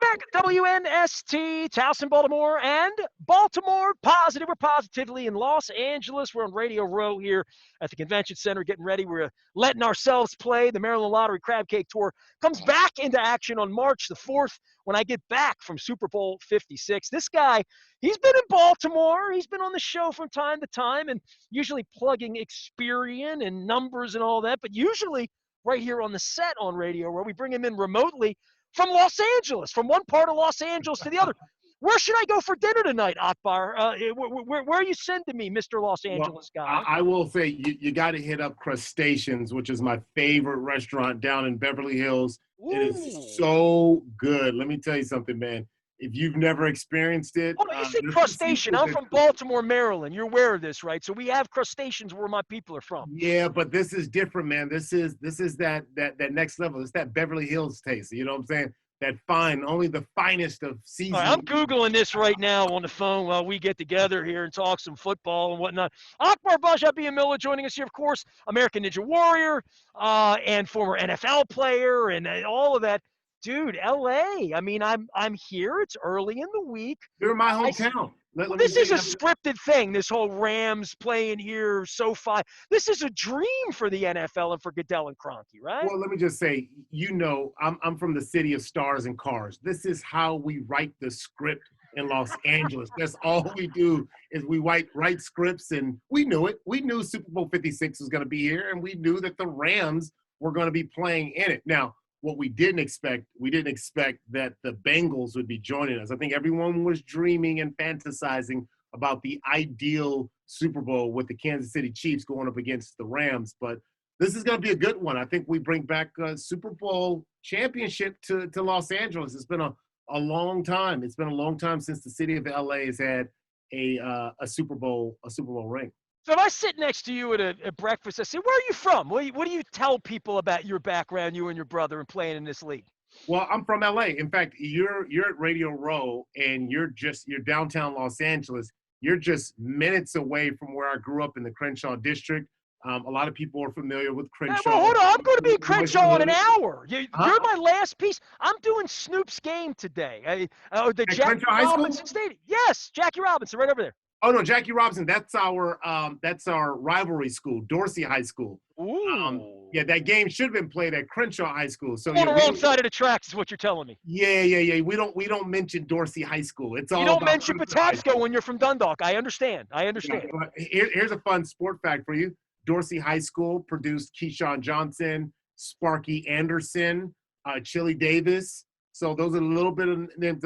back. WNST, Towson, Baltimore, and Baltimore Positive. We're positively in Los Angeles. We're on Radio Row here at the Convention Center getting ready. We're letting ourselves play. The Maryland Lottery Crab Cake Tour comes back into action on March the 4th when I get back from Super Bowl 56. This guy, he's been in Baltimore. He's been on the show from time to time and usually plugging Experian and numbers and all that, but usually right here on the set on Radio Row, we bring him in remotely from Los Angeles, from one part of Los Angeles to the other. Where should I go for dinner tonight, Akbar? Where are you sending me, Mr. Los Angeles guy? I will say you got to hit up Crustaceans, which is my favorite restaurant down in Beverly Hills. Ooh. It is so good. Let me tell you something, man. If you've never experienced it, Hold on, you say crustacean. I'm from Baltimore, Maryland. You're aware of this, right? So we have crustaceans where my people are from. Yeah, but this is different, man. This is that next level. It's that Beverly Hills taste. You know what I'm saying? That fine, only the finest of seasoning. Right, I'm Googling this right now on the phone while we get together here and talk some football and whatnot. Akbar Gbaja Biamila joining us here, of course, American Ninja Warrior and former NFL player and all of that. Dude, LA. I mean, I'm here. It's early in the week. You're in my hometown. This is a scripted thing, this whole Rams playing here, SoFi. This is a dream for the NFL and for Goodell and Kroenke, right? Well, let me just say, I'm from the city of stars and cars. This is how we write the script in Los Angeles. That's all we do is we write scripts, and we knew it. We knew Super Bowl 56 was going to be here, and we knew that the Rams were going to be playing in it. Now, what we didn't expect that the Bengals would be joining us. I think everyone was dreaming and fantasizing about the ideal Super Bowl with the Kansas City Chiefs going up against the Rams. But this is going to be a good one. I think we bring back a Super Bowl championship to Los Angeles. It's been a long time. It's been a long time since the city of LA has had a Super Bowl ring. So if I sit next to you at breakfast, I say, where are you from? What do you tell people about your background, you and your brother, and playing in this league? Well, I'm from LA. In fact, you're at Radio Row, and you're downtown Los Angeles. You're just minutes away from where I grew up in the Crenshaw district. A lot of people are familiar with Crenshaw. Well, hold on. I'm going to be in Crenshaw in an hour. You're my last piece. I'm doing Snoop's game today. The Jackie Robinson Stadium. Yes, Jackie Robinson, right over there. Oh no, Jackie Robinson. That's our rivalry school, Dorsey High School. Ooh. Yeah, that game should have been played at Crenshaw High School. So on the wrong side of the tracks is what you're telling me. Yeah. We don't mention Dorsey High School. It's all you don't about mention Patapsco when you're from Dundalk. I understand. Here's a fun sport fact for you. Dorsey High School produced Keyshawn Johnson, Sparky Anderson, Chili Davis. So those are a little bit of names.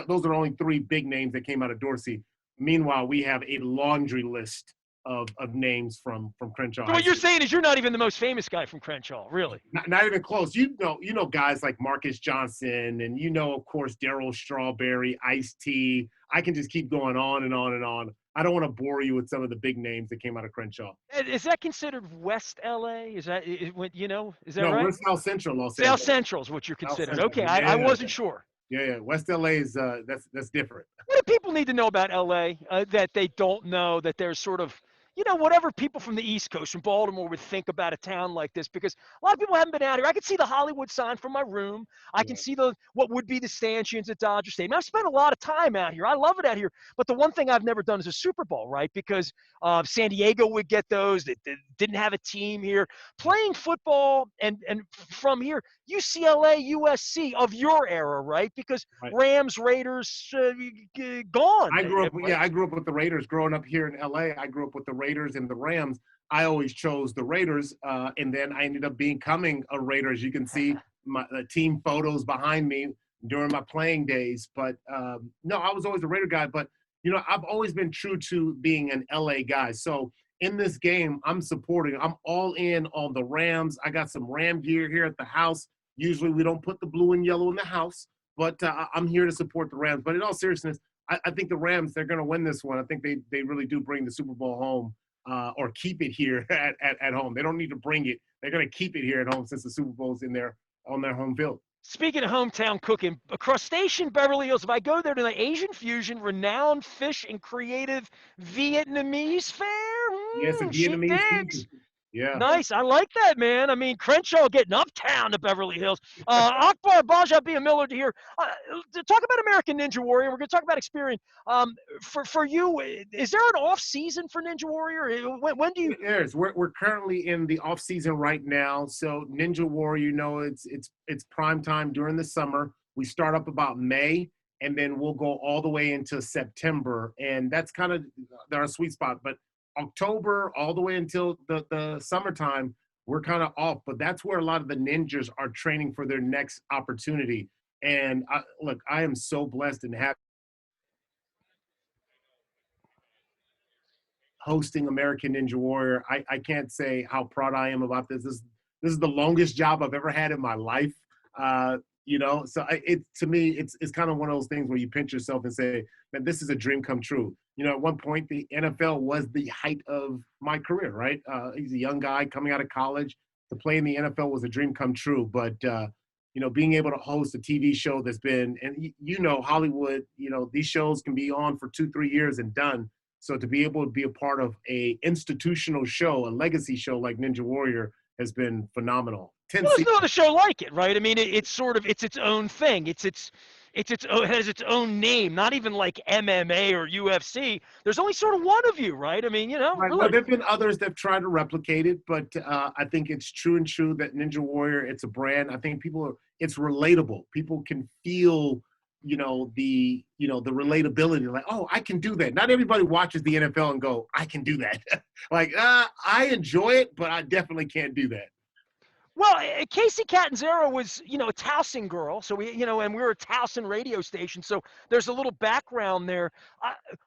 Those are only three big names that came out of Dorsey. Meanwhile, we have a laundry list of names from Crenshaw. So what you're saying is you're not even the most famous guy from Crenshaw, really? Not even close. You know guys like Marcus Johnson, and of course Darryl Strawberry, Ice-T. I can just keep going on and on and on. I don't want to bore you with some of the big names that came out of Crenshaw. Is that considered West LA? Is that right? No, right? We're South Central Los Angeles. South Angeles. Central is what you're considered. Okay, yeah. I wasn't sure. Yeah. West LA is that's different. What do people need to know about LA that they don't know, that there's sort of, whatever people from the East Coast, from Baltimore would think about a town like this? Because a lot of people haven't been out here. I can see the Hollywood sign from my room. I can see what would be the stanchions at Dodger Stadium. I've spent a lot of time out here. I love it out here. But the one thing I've never done is a Super Bowl, right? Because San Diego would get those. They didn't have a team here. Playing football and from here, UCLA, USC of your era, right? Because Rams, Raiders, gone. I grew up with the Raiders. Growing up here in LA, I grew up with the Raiders and the Rams. I always chose the Raiders, and then I ended up becoming a Raider. As you can see, my team photos behind me during my playing days. But no, I was always a Raider guy. But I've always been true to being an LA guy. So in this game, I'm all in on the Rams. I got some Ram gear here at the house. Usually we don't put the blue and yellow in the house, but I'm here to support the Rams. But in all seriousness, I think the Rams, they're going to win this one. I think they really do bring the Super Bowl home or keep it here at home. They don't need to bring it. They're going to keep it here at home since the Super Bowl's on their home field. Speaking of hometown cooking, Crustacean Beverly Hills, if I go there tonight, Asian fusion, renowned fish and creative Vietnamese fare. Yes, a Vietnamese fusion. Yeah. Nice. I like that, man. I mean, Crenshaw getting uptown to Beverly Hills. Akbar Gbaja Biamila to here. To talk about American Ninja Warrior, we're going to talk about Experian. For you, is there an off season for Ninja Warrior? When do you? There's we're currently in the off season right now. So Ninja Warrior, it's prime time during the summer. We start up about May, and then we'll go all the way into September, and that's kind of our sweet spot. But October all the way until the summertime, we're kind of off. But that's where a lot of the ninjas are training for their next opportunity. And look, I am so blessed and happy hosting American Ninja Warrior. I can't say how proud I am about this. This is the longest job I've ever had in my life. So it to me, it's kind of one of those things where you pinch yourself and say, man, this is a dream come true. At one point, the NFL was the height of my career, right? He's a young guy coming out of college. To play in the NFL was a dream come true. But being able to host a TV show that's been, and Hollywood, these shows can be on for 2-3 years and done. So to be able to be a part of a institutional show, a legacy show like Ninja Warrior has been phenomenal. Well, there's no other show like it, right? I mean, it's sort of its own thing. It has its own name. Not even like MMA or UFC. There's only sort of one of you, right? I mean, Right. Well, really. there've been others that try to replicate it, but I think it's true that Ninja Warrior, it's a brand. I think it's relatable. People can feel, the relatability. Like, oh, I can do that. Not everybody watches the NFL and go, I can do that. Like, I enjoy it, but I definitely can't do that. Well, Casey Catanzaro was, a Towson girl. So and we were a Towson radio station. So there's a little background there.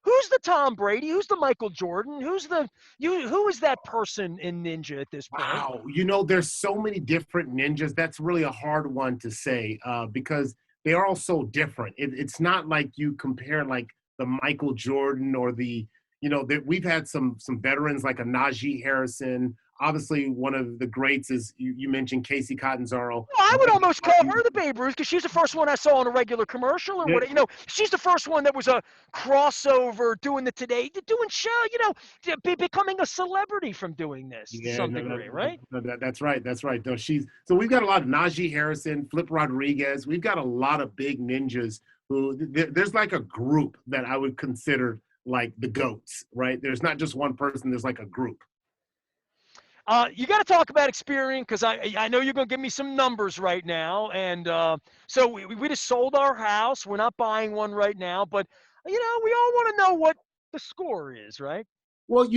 Who's the Tom Brady? Who's the Michael Jordan? Who is that person in Ninja at this point? Wow. There's so many different ninjas. That's really a hard one to say because they are all so different. It's not like you compare like the Michael Jordan or we've had some veterans like a Najee Harrison. Obviously, one of the greats is you mentioned Casey Catanzaro. Well, I would almost call her the Babe Ruth because she's the first one I saw on a regular commercial or what. She's the first one that was a crossover doing doing show. Becoming a celebrity from doing this to some degree, right? That's right. That's right. No, so we've got a lot of Najee Harrison, Flip Rodriguez. We've got a lot of big ninjas who there's like a group that I would consider like the GOATs, right? There's not just one person. There's like a group. You got to talk about Experian because I know you're going to give me some numbers right now. And so we just sold our house. We're not buying one right now. But, we all want to know what the score is, right? Well,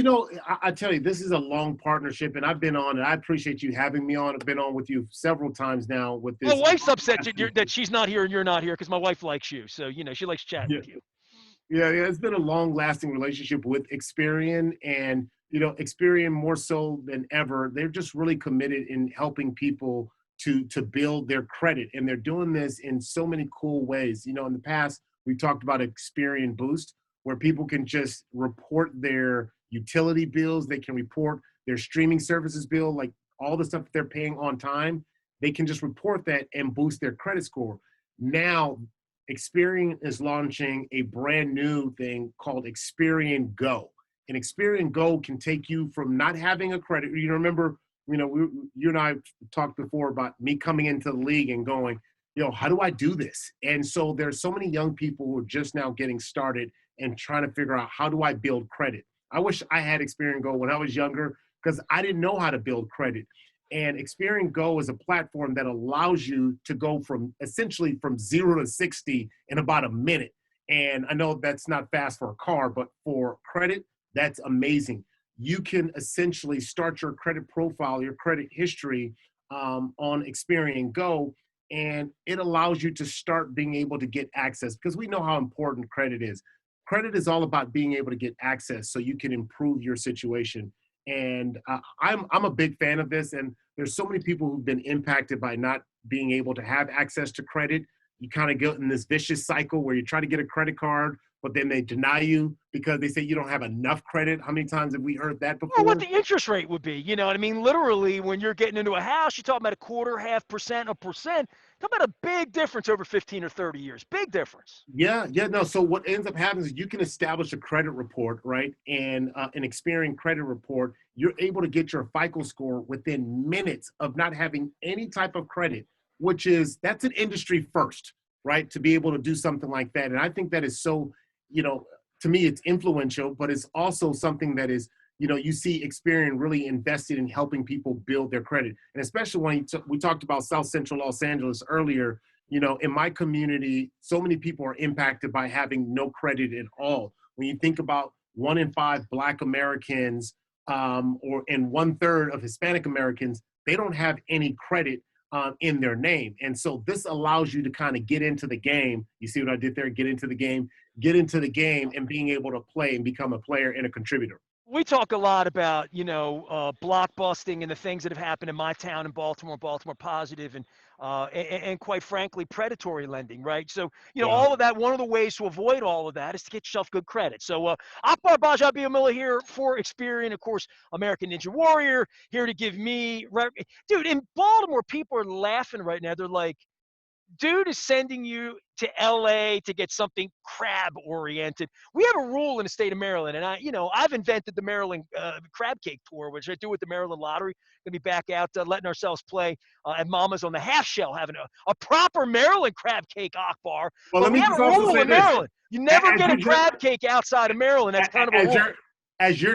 I tell you, this is a long partnership, and I've been on, and I appreciate you having me on. I've been on with you several times now with this. My wife's upset that she's not here and you're not here because my wife likes you. So, she likes chatting with you. Yeah, it's been a long-lasting relationship with Experian, and Experian more so than ever. They're just really committed in helping people to build their credit, and they're doing this in so many cool ways. In the past, we talked about Experian Boost, where people can just report their utility bills. They can report their streaming services bill, like all the stuff that they're paying on time. They can just report that and boost their credit score. Now, Experian is launching a brand new thing called Experian Go. And Experian Go can take you from not having a credit. Remember, you and I talked before about me coming into the league and going, how do I do this? And so there's so many young people who are just now getting started and trying to figure out, how do I build credit? I wish I had Experian Go when I was younger because I didn't know how to build credit. And Experian Go is a platform that allows you to go essentially from 0 to 60 in about a minute. And I know that's not fast for a car, but for credit, that's amazing. You can essentially start your credit profile, your credit history on Experian Go, and it allows you to start being able to get access because we know how important credit is. Credit is all about being able to get access so you can improve your situation. And I'm a big fan of this. And there's so many people who've been impacted by not being able to have access to credit. You kind of get in this vicious cycle where you try to get a credit card, but then they deny you because they say you don't have enough credit. How many times have we heard that before? Well, what the interest rate would be, you know what I mean? Literally, when you're getting into a house, you're talking about 0.25%, 1%. Talk about a big difference over 15 or 30 years. Big difference. Yeah, yeah, no. So what ends up happening is you can establish a credit report, right? And an Experian credit report, you're able to get your FICO score within minutes of not having any type of credit, which is that's an industry first, right? To be able to do something like that. And I think that is so, you know, to me, it's influential, but it's also something that is, you see Experian really invested in helping people build their credit. And especially when we talked about South Central Los Angeles earlier, in my community, so many people are impacted by having no credit at all. When you think about 1 in 5 Black Americans, and 1/3 of Hispanic Americans, they don't have any credit in their name. And so this allows you to kind of get into the game. You see what I did there? Get into the game and being able to play and become a player and a contributor. We talk a lot about blockbusting and the things that have happened in my town in Baltimore, Baltimore Positive, and quite frankly, predatory lending, right? So Yeah. all of that. One of the ways to avoid all of that is to get yourself good credit. So Akbar Gbaja Biamila here for Experian, of course, American Ninja Warrior here to give me, dude. In Baltimore, people are laughing right now. They're like, dude is sending you to LA to get something crab oriented. We have a rule in the state of Maryland, and I've invented the Maryland crab cake tour, which I do with the Maryland Lottery. Gonna be back out letting ourselves play at Mama's on the half shell, having a proper Maryland crab cake Akbar. Well, But let we me have just a also rule say in this: Maryland. You never as get a you're crab cake outside of Maryland. That's kind of a as rule. you're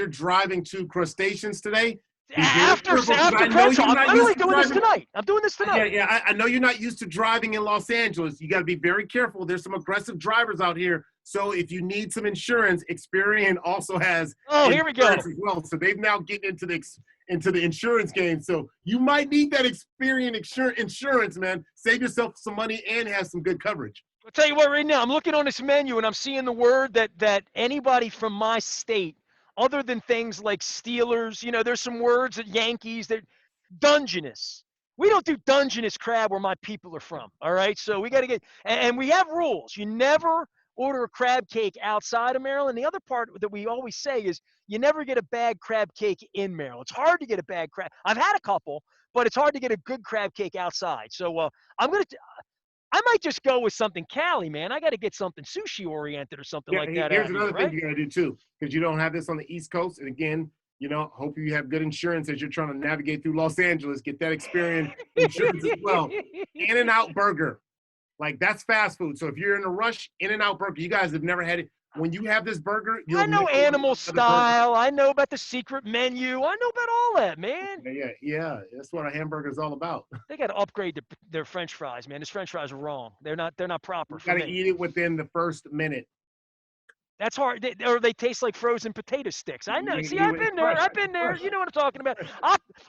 driving to crustaceans today, be very After careful because after I know Crenshaw, you're I'm not literally used to doing this driving. tonight. I'm doing this Yeah, tonight. yeah. I know you're not used to driving in Los Angeles. You got to be very careful. There's some aggressive drivers out here. So if you need some insurance, Experian also has Oh, here we insurance go. as well. So they've now getting into the insurance game. So you might need that Experian insurance, man. Save yourself some money and have some good coverage. I'll tell you what, right now, I'm looking on this menu and I'm seeing the word that anybody from my state, other than things like Steelers, there's some words at Yankees that Dungeness. We don't do Dungeness crab where my people are from. All right. So we got to get, and we have rules. You never order a crab cake outside of Maryland. The other part that we always say is you never get a bad crab cake in Maryland. It's hard to get a bad crab. I've had a couple, but it's hard to get a good crab cake outside. So I'm going to, I might just go with something Cali, man. I got to get something sushi oriented or something Yeah, like that here's out here, another thing right? you got to do too, because you don't have this on the East Coast. And again, hope you have good insurance as you're trying to navigate through Los Angeles. Get that Experian insurance as well. In-N-Out Burger, like that's fast food. So if you're in a rush, In-N-Out Burger, you guys have never had it. When you have this burger, I you'll know never want animal another burger. style. I know about the secret menu. I know about all that, man. Yeah, yeah, yeah. That's what a hamburger is all about. They got to upgrade their French fries, man. These French fries are wrong. They're not proper You for got to me. eat it within the first minute. That's hard. Or they taste like frozen potato sticks. I know. See, I've It's been there. fresh. I've been It's there. fresh. You know what I'm talking about.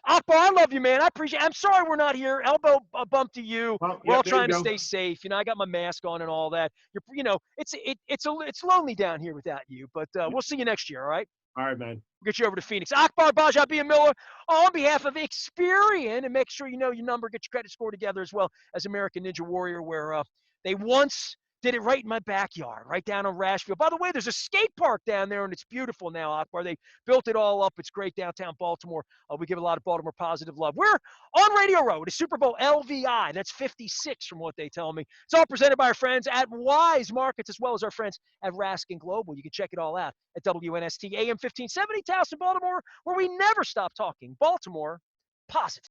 Akbar, I love you, man. I appreciate. I'm sorry we're not here. Elbow bump to you. Well, We're yeah, all there you trying to go. stay safe. I got my mask on and all that. It's lonely down here without you. But we'll see you next year. All right. All right, man. We'll get you over to Phoenix. Akbar Gbaja Biamila on behalf of Experian, and make sure you know your number, get your credit score together as well as American Ninja Warrior, where they once did it right in my backyard, right down on Rashfield. By the way, there's a skate park down there, and it's beautiful now, Akbar. They built it all up. It's great downtown Baltimore. We give a lot of Baltimore positive love. We're on Radio Row. It is Super Bowl LVI. That's 56 from what they tell me. It's all presented by our friends at Wise Markets as well as our friends at Raskin Global. You can check it all out at WNST AM 1570, Towson, Baltimore, where we never stop talking Baltimore positive.